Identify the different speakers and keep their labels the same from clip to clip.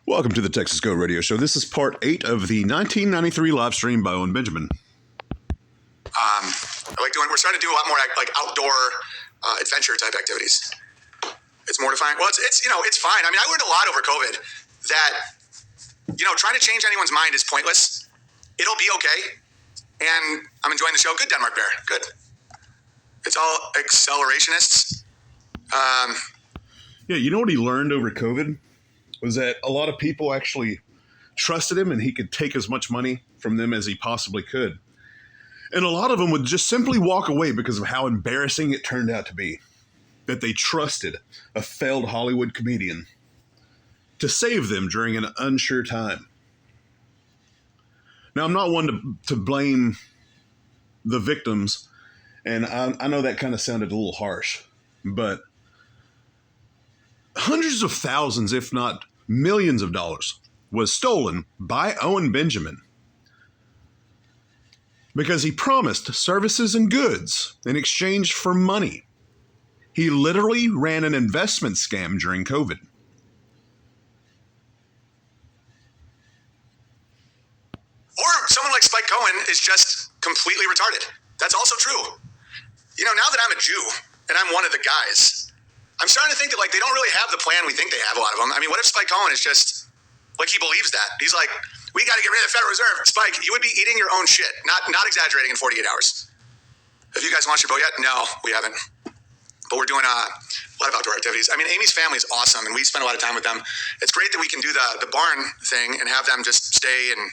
Speaker 1: Welcome to the Texas Go Radio Show. This is part 8 of the 1993 live stream by Owen Benjamin.
Speaker 2: We're starting to do a lot more like outdoor adventure type activities. It's mortifying. Well, it's fine. I mean, I learned a lot over COVID that, trying to change anyone's mind is pointless. It'll be okay. And I'm enjoying the show. Good, Denmark Bear. Good. It's all accelerationists.
Speaker 1: Yeah, you know what he learned over COVID? Was that a lot of people actually trusted him and he could take as much money from them as he possibly could. And a lot of them would just simply walk away because of how embarrassing it turned out to be. That they trusted a failed Hollywood comedian to save them during an unsure time. Now, I'm not one to blame the victims, and I know that kind of sounded a little harsh, but hundreds of thousands, if not millions of dollars was stolen by Owen Benjamin because he promised services and goods in exchange for money. He literally ran an investment scam during COVID.
Speaker 2: Or someone like Spike Cohen is just completely retarded. That's also true. Now that I'm a Jew and I'm one of the guys, I'm starting to think that they don't really have the plan we think they have, a lot of them. I mean, what if Spike Cohen is just he believes that? He's like, we got to get rid of the Federal Reserve. Spike, you would be eating your own shit. Not exaggerating in 48 hours. Have you guys launched your boat yet? No, we haven't. But we're doing a lot of outdoor activities. I mean, Amy's family is awesome, and we spend a lot of time with them. It's great that we can do the barn thing and have them just stay. And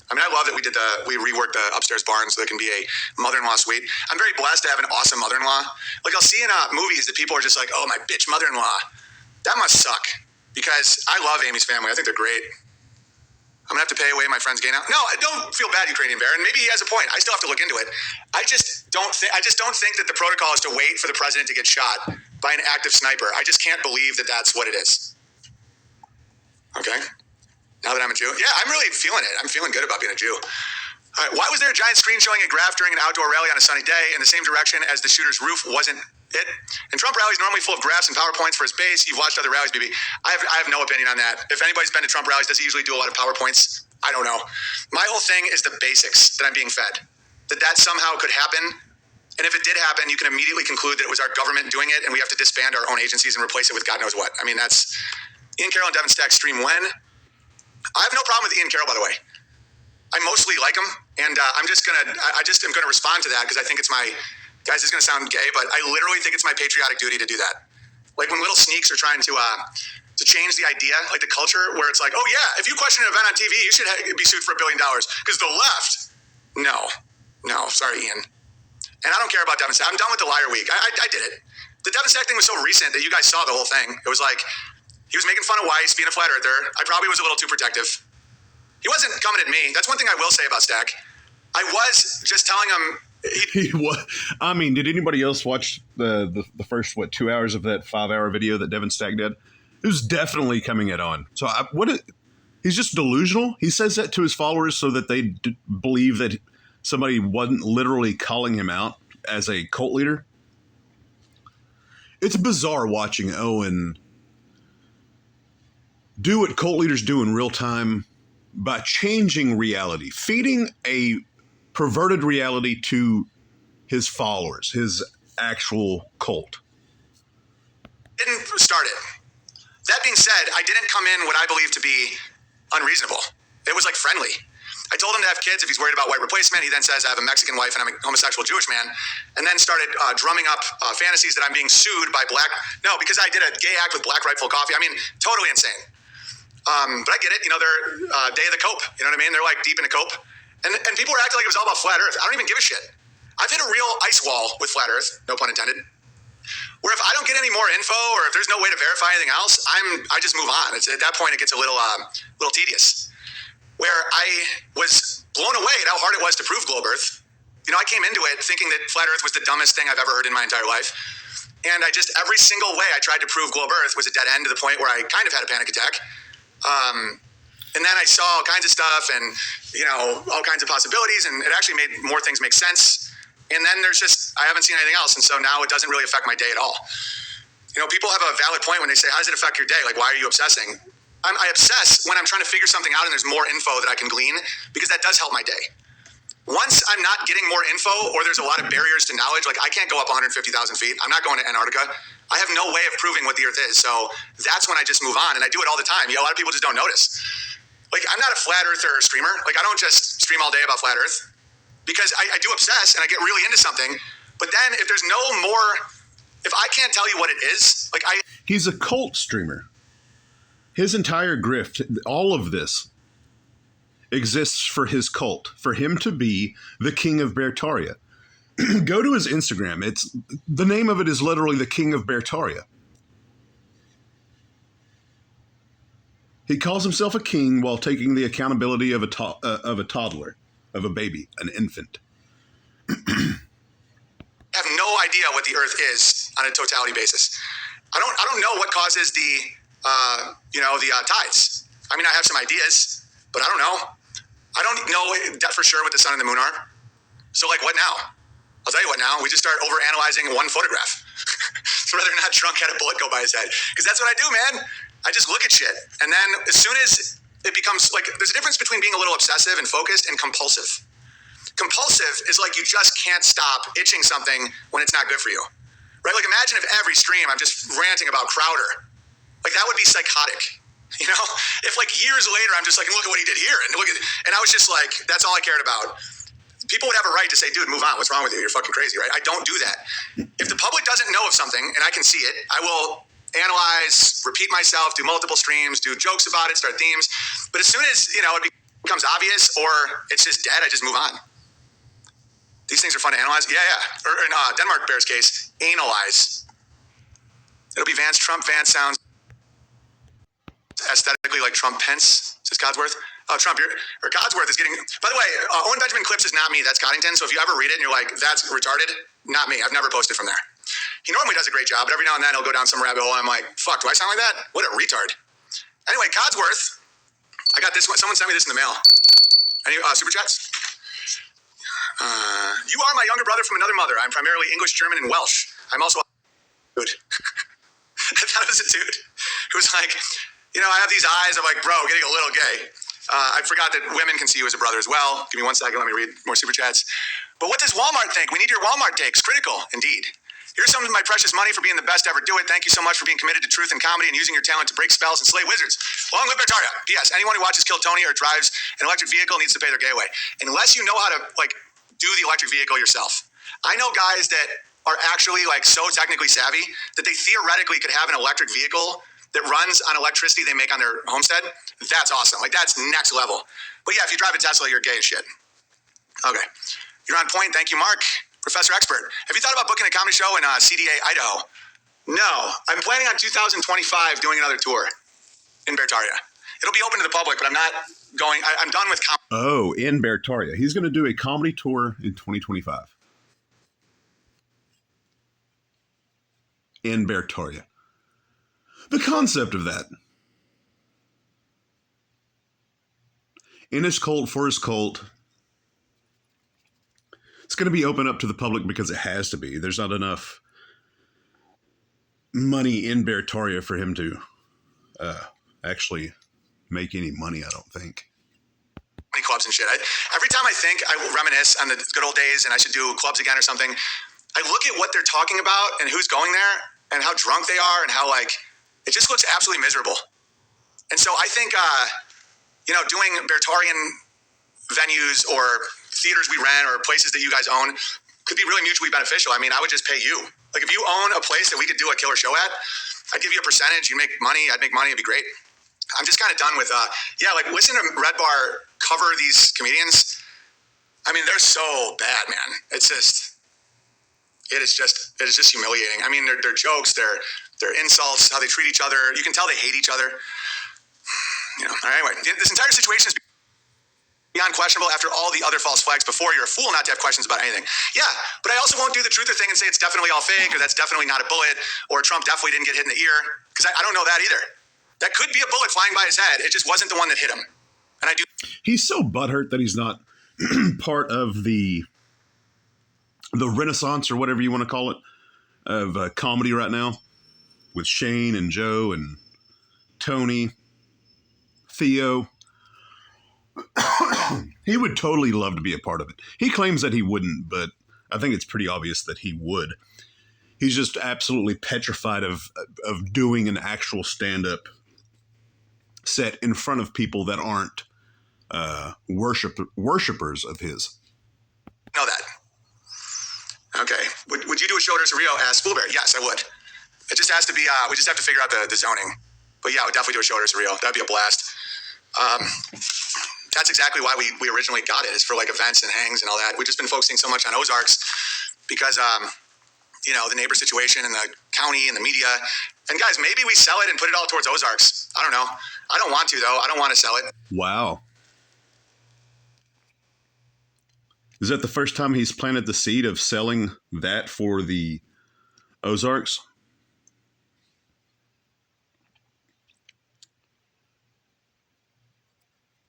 Speaker 2: I mean, I love that we reworked the upstairs barn so there can be a mother-in-law suite. I'm very blessed to have an awesome mother-in-law. I'll see in movies that people are just like, oh, my bitch mother-in-law. That must suck, because I love Amy's family. I think they're great. I'm going to have to pay away my friend's gain out. No, I don't feel bad, Ukrainian Bear, and maybe he has a point. I still have to look into it. I just don't think that the protocol is to wait for the president to get shot by an active sniper. I just can't believe that that's what it is. Okay? Now that I'm a Jew? Yeah, I'm really feeling it. I'm feeling good about being a Jew. All right, why was there a giant screen showing a graph during an outdoor rally on a sunny day in the same direction as the shooter's roof wasn't it? And Trump rallies normally full of graphs and PowerPoints for his base. You've watched other rallies, BB. I have no opinion on that. If anybody's been to Trump rallies, does he usually do a lot of PowerPoints? I don't know. My whole thing is the basics that I'm being fed. That somehow could happen. And if it did happen, you can immediately conclude that it was our government doing it and we have to disband our own agencies and replace it with God knows what. I mean, that's Ian Carroll and Devin Stack stream when? I have no problem with Ian Carroll, by the way. I mostly like him, and I just am gonna respond to that because I think it's my guys. It's gonna sound gay, but I literally think it's my patriotic duty to do that. Like when little sneaks are trying to change the idea, like the culture, where it's like, oh yeah, if you question an event on TV, you should be sued for $1 billion because the left. No, sorry, Ian. And I don't care about Devin Stack. I'm done with the liar week. I did it. The Devin Stack thing was so recent that you guys saw the whole thing. It was like, he was making fun of Weiss, being a flat earther. I probably was a little too protective. He wasn't coming at me. That's one thing I will say about Stack. I was just telling him.
Speaker 1: I mean, did anybody else watch the first, 2 hours of that 5-hour video that Devin Stack did? It was definitely coming at on. So he's just delusional. He says that to his followers so that they believe that somebody wasn't literally calling him out as a cult leader. It's bizarre watching Owen do what cult leaders do in real time by changing reality, feeding a perverted reality to his followers, his actual cult.
Speaker 2: Didn't start it. That being said, I didn't come in what I believe to be unreasonable. It was friendly. I told him to have kids if he's worried about white replacement. He then says, I have a Mexican wife and I'm a homosexual Jewish man. And then started drumming up fantasies that I'm being sued by because I did a gay act with Black Rifle Coffee. I mean, totally insane. But I get it. They're day of the cope. You know what I mean? They're deep in a cope. And people were acting like it was all about flat Earth. I don't even give a shit. I've hit a real ice wall with flat Earth, no pun intended, where if I don't get any more info or if there's no way to verify anything else, I just move on. At that point, it gets a little tedious. Where I was blown away at how hard it was to prove globe Earth. I came into it thinking that flat Earth was the dumbest thing I've ever heard in my entire life. And every single way I tried to prove globe Earth was a dead end to the point where I kind of had a panic attack. And then I saw all kinds of stuff and, all kinds of possibilities, and it actually made more things make sense. And then I haven't seen anything else. And so now it doesn't really affect my day at all. People have a valid point when they say, how does it affect your day? Why are you obsessing? I obsess when I'm trying to figure something out and there's more info that I can glean, because that does help my day. Once I'm not getting more info, or there's a lot of barriers to knowledge, like I can't go up 150,000 feet. I'm not going to Antarctica. I have no way of proving what the Earth is. So that's when I just move on, and I do it all the time. A lot of people just don't notice. Like, I'm not a flat earther or streamer. Like, I don't just stream all day about flat Earth, because I do obsess and I get really into something. But then if there's no more, if I can't tell you what it is, like
Speaker 1: he's a cult streamer. His entire grift, all of this, exists for his cult, for him to be the king of Beartaria. Go to his Instagram. It's the name of it is literally the King of Beartaria. He calls himself a king while taking the accountability of a toddler, of a baby, an infant.
Speaker 2: have no idea what the Earth is on a totality basis. I don't know what causes the tides. I mean, I have some ideas, but I don't know. I don't know for sure what the sun and the moon are. So, like, what now? I'll tell you what now. We just start overanalyzing one photograph. Whether or not Trump had a bullet go by his head. Because that's what I do, man. I just look at shit. And then as soon as it becomes, like, there's a difference between being a little obsessive and focused and compulsive. Compulsive is like you just can't stop itching something when it's not good for you. Right? Like, imagine if every stream I'm just ranting about Crowder. Like, that would be psychotic. You know, if like years later I'm just like, look at what he did here, and and I was just like, that's all I cared about. People would have a right to say, dude, move on. What's wrong with you? You're fucking crazy, right? I don't do that. If the public doesn't know of something and I can see it, I will analyze, repeat myself, do multiple streams, do jokes about it, start themes. But as soon as, it becomes obvious or it's just dead, I just move on. These things are fun to analyze. Yeah. Or in Denmark Bear's case, analyze. It'll be Vance Trump. Vance sounds aesthetically like Trump Pence, says Codsworth. Trump, or Codsworth is getting, by the way, Owen Benjamin clips is not me, that's Coddington. So if you ever read it and you're like, that's retarded, not me. I've never posted from there. He normally does a great job, but every now and then he'll go down some rabbit hole and I'm like, fuck, do I sound like that? What a retard. Anyway, Codsworth, I got this one. Someone sent me this in the mail. Any super chats? You are my younger brother from another mother. I'm primarily English, German, and Welsh. I'm also a dude. I thought it was a dude who was like, I have these eyes. I'm like, bro, getting a little gay. I forgot that women can see you as a brother as well. Give me 1 second. Let me read more super chats. But what does Walmart think? We need your Walmart takes. Critical, indeed. Here's some of my precious money for being the best to ever do it. Thank you so much for being committed to truth and comedy and using your talent to break spells and slay wizards. Long live Beartaria. P.S. Anyone who watches Kill Tony or drives an electric vehicle needs to pay their gay away. Unless you know how to, do the electric vehicle yourself. I know guys that are actually, so technically savvy that they theoretically could have an electric vehicle that runs on electricity they make on their homestead. That's awesome. That's next level. But yeah, if you drive a Tesla, you're gay as shit. Okay. You're on point. Thank you, Mark. Professor Expert. Have you thought about booking a comedy show in CDA, Idaho? No. I'm planning on 2025 doing another tour in Beartaria. It'll be open to the public, but I'm not going. I'm done with comedy.
Speaker 1: Oh, in Beartaria. He's going to do a comedy tour in 2025. In Beartaria. The concept of that. In his cult, for his cult. It's going to be open up to the public because it has to be. There's not enough money in Beartaria for him to actually make any money, I don't think.
Speaker 2: Clubs and shit. Every time I think I will reminisce on the good old days and I should do clubs again or something, I look at what they're talking about and who's going there and how drunk they are and how it just looks absolutely miserable. And so I think, doing Beartarian venues or theaters we rent or places that you guys own could be really mutually beneficial. I mean, I would just pay you. If you own a place that we could do a killer show at, I'd give you a percentage. You make money. I'd make money. It'd be great. I'm just kind of done with, listen to Red Bar cover these comedians. I mean, they're so bad, man. It is just humiliating. I mean, their jokes, their insults, how they treat each other. You can tell they hate each other. All right, anyway, this entire situation is beyond questionable after all the other false flags before. You're a fool not to have questions about anything. Yeah, but I also won't do the truther thing and say it's definitely all fake or that's definitely not a bullet or Trump definitely didn't get hit in the ear because I don't know that either. That could be a bullet flying by his head. It just wasn't the one that hit him. And I do.
Speaker 1: He's so butthurt that he's not part of the renaissance or whatever you want to call it of comedy right now with Shane and Joe and Tony. Theo, he would totally love to be a part of it. He claims that he wouldn't, but I think it's pretty obvious that he would. He's just absolutely petrified of doing an actual stand-up set in front of people that aren't worshippers of his.
Speaker 2: Know that. Okay. Would you do a show at Rio as Spoolbear? Yes, I would. It just has to be, we just have to figure out the zoning. But yeah, I would definitely do a show at Rio. That'd be a blast. That's exactly why we originally got it, is for like events and hangs and all that. We've just been focusing so much on Ozarks because, you know, the neighbor situation and the county and the media. And guys, maybe we sell it and put it all towards Ozarks. I don't know. I don't want to, though. I don't want to sell it.
Speaker 1: Wow. Is that the first time he's planted the seed of selling that for the Ozarks?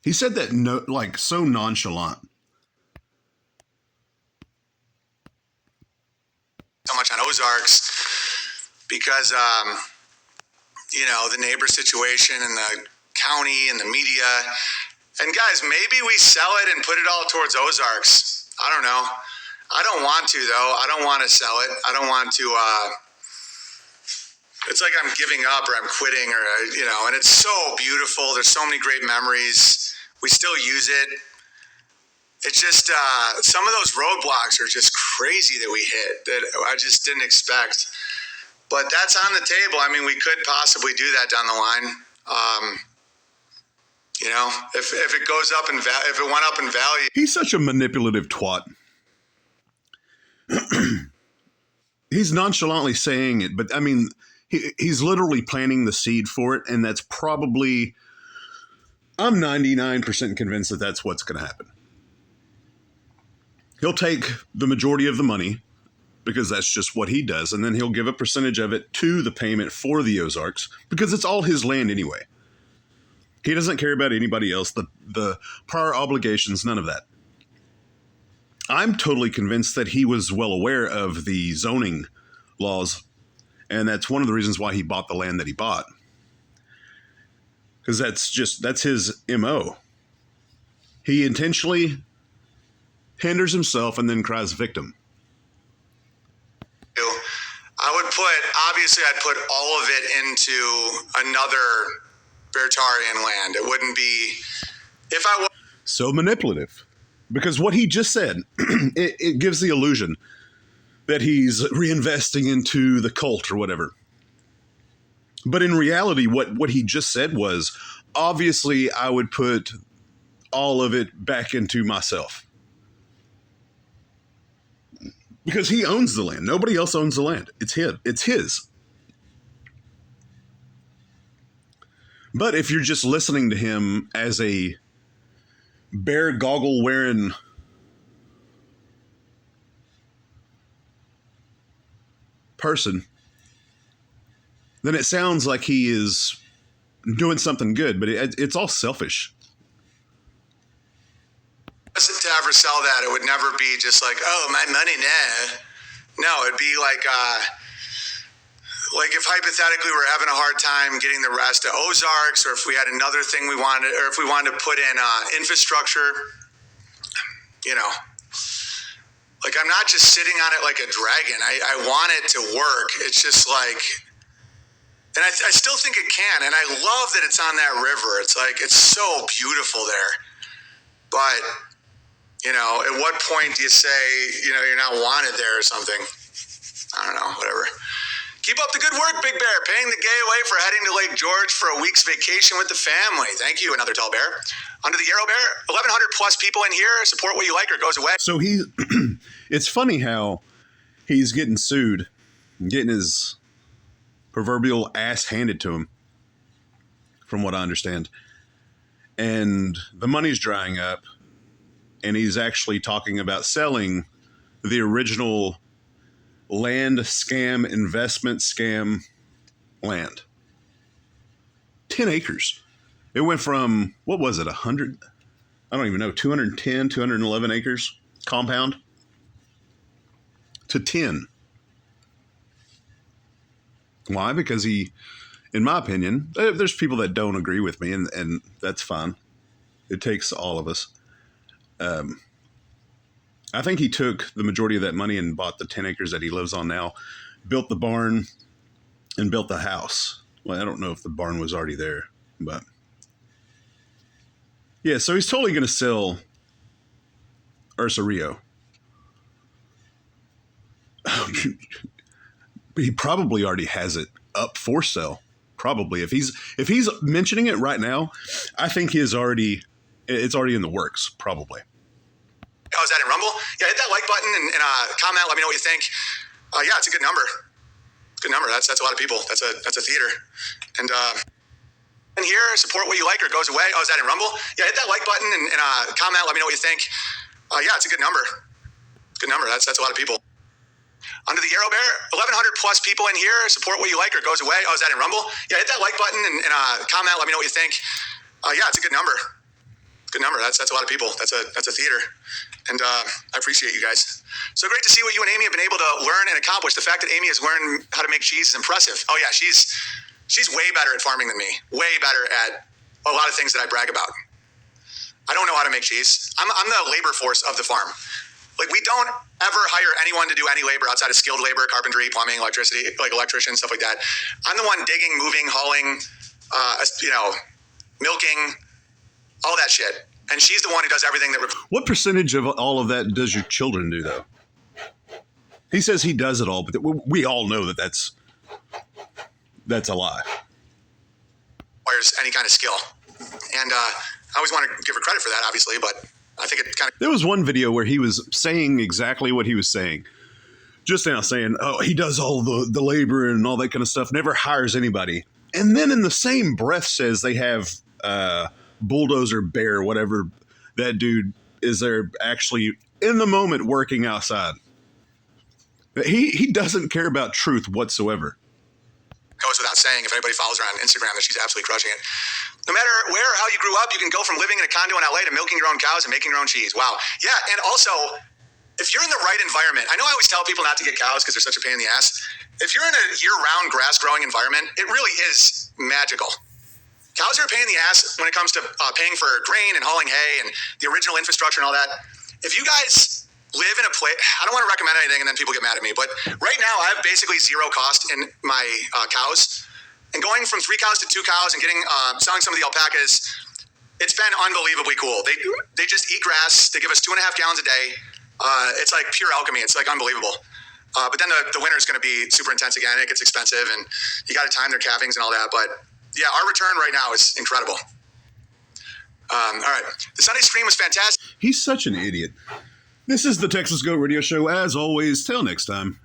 Speaker 1: He said that so nonchalant.
Speaker 2: So much on Ozarks because, you know, the neighbor situation and the county and the media. And guys, maybe we sell it and put it all towards Ozarks. I don't know. I don't want to, though. I don't want to sell it. I don't want to, it's like I'm giving up or I'm quitting or, you know, and it's so beautiful. There's so many great memories. We still use it. It's just, some of those roadblocks are just crazy that we hit that I just didn't expect. But that's on the table. I mean, we could possibly do that down the line. You know, if it goes up in if it went up in value.
Speaker 1: He's such a manipulative twat. He's nonchalantly saying it, but I mean, he's literally planting the seed for it, and that's probably, I'm 99% convinced that that's what's going to happen. He'll take the majority of the money, because that's just what he does, and then he'll give a percentage of it to the payment for the Ozarks, because it's all his land anyway. He doesn't care about anybody else, the prior obligations, none of that. I'm totally convinced that he was well aware of the zoning laws, and that's one of the reasons why he bought the land that he bought. Because that's his MO. He intentionally hinders himself and then cries victim.
Speaker 2: I'd put all of it into another Beartarian land. It wouldn't be, if I was.
Speaker 1: So manipulative. Because what he just said, it gives the illusion that he's reinvesting into the cult or whatever. But in reality, what he just said was, obviously, I would put all of it back into myself. Because he owns the land. Nobody else owns the land. It's his. But if you're just listening to him as a bear goggle wearing person, then it sounds like he is doing something good, but it's all selfish.
Speaker 2: To ever sell that, it would never be just like, oh, my money, nah. No, it'd be like if hypothetically we're having a hard time getting the rest of Ozarks, or if we had another thing we wanted, or if we wanted to put in infrastructure, you know, like I'm not just sitting on it like a dragon. I want it to work. It's just like, and I still think it can. And I love that it's on that river. It's like, it's so beautiful there. But, you know, at what point do you say, you know, you're not wanted there or something? I don't know, whatever. Keep up the good work, Big Bear. Paying the gay away for heading to Lake George for a week's vacation with the family. Thank you, another tall bear. Under the Yarrow Bear, 1,100 plus people in here. Support what you like or it goes away.
Speaker 1: So it's funny how he's getting sued, getting his proverbial ass handed to him, from what I understand. And the money's drying up, and he's actually talking about selling the original land scam, investment scam land. 10 acres. It went from, what was it, 100? I don't even know, 210, 211 acres compound to 10. Why? Because he in my opinion. There's people that don't agree with me, and that's fine. It takes all of us. I think he took the majority of that money and bought the 10 acres that he lives on now, built the barn, and built the house. Well, I don't know if the barn was already there, but yeah, so he's totally going to sell Ursa Rio. He probably already has it up for sale. Probably. If he's mentioning it right now, I think it's already in the works, probably.
Speaker 2: Oh, is that in Rumble? Yeah, hit that like button and comment. Let me know what you think. Yeah, it's a good number. Good number. That's a lot of people. That's a theater. And here, support what you like or it goes away. Oh, is that in Rumble? Yeah, hit that like button and comment. Let me know what you think. Yeah, it's a good number. Good number. That's a lot of people. Under the Yarrow Bear, 1,100 plus people in here. Support what you like or it goes away. Oh, is that in Rumble? Yeah, hit that like button and comment. Let me know what you think. Yeah, it's a good number. Good number. That's a lot of people. That's a theater. And I appreciate you guys. So great to see what you and Amy have been able to learn and accomplish. The fact that Amy has learned how to make cheese is impressive. Oh yeah, she's way better at farming than me. Way better at a lot of things that I brag about. I don't know how to make cheese. I'm the labor force of the farm. Like, we don't ever hire anyone to do any labor outside of skilled labor, carpentry, plumbing, electricity, like electrician, stuff like that. I'm the one digging, moving, hauling, milking, all that shit. And she's the one who does everything that...
Speaker 1: What percentage of all of that does your children do, though? He says he does it all, but we all know that that's a lie.
Speaker 2: Requires any kind of skill. And I always want to give her credit for that, obviously, but I think it kind of...
Speaker 1: There was one video where he was saying exactly what he was saying. Just now saying, oh, he does all the labor and all that kind of stuff, never hires anybody. And then in the same breath says they have... Bulldozer Bear, whatever that dude is, there actually in the moment working outside. He doesn't care about truth whatsoever.
Speaker 2: Goes without saying, if anybody follows her on Instagram, that she's absolutely crushing it. No matter where or how you grew up, you can go from living in a condo in LA to milking your own cows and making your own cheese. Wow. Yeah, and also, if you're in the right environment, I know I always tell people not to get cows because they're such a pain in the ass. If you're in a year-round grass-growing environment, it really is magical. Cows are a pain in the ass when it comes to paying for grain and hauling hay and the original infrastructure and all that. If you guys live in a place, I don't want to recommend anything and then people get mad at me, but right now I have basically zero cost in my cows. And going from 3 cows to 2 cows and selling some of the alpacas, it's been unbelievably cool. They just eat grass. They give us 2.5 gallons a day. It's like pure alchemy. It's like unbelievable. But then the winter is going to be super intense again. It gets expensive and you got to time their calvings and all that. But yeah, our return right now is incredible. All right. The Sunday stream was fantastic.
Speaker 1: He's such an idiot. This is the Texas Go Radio Show. As always, till next time.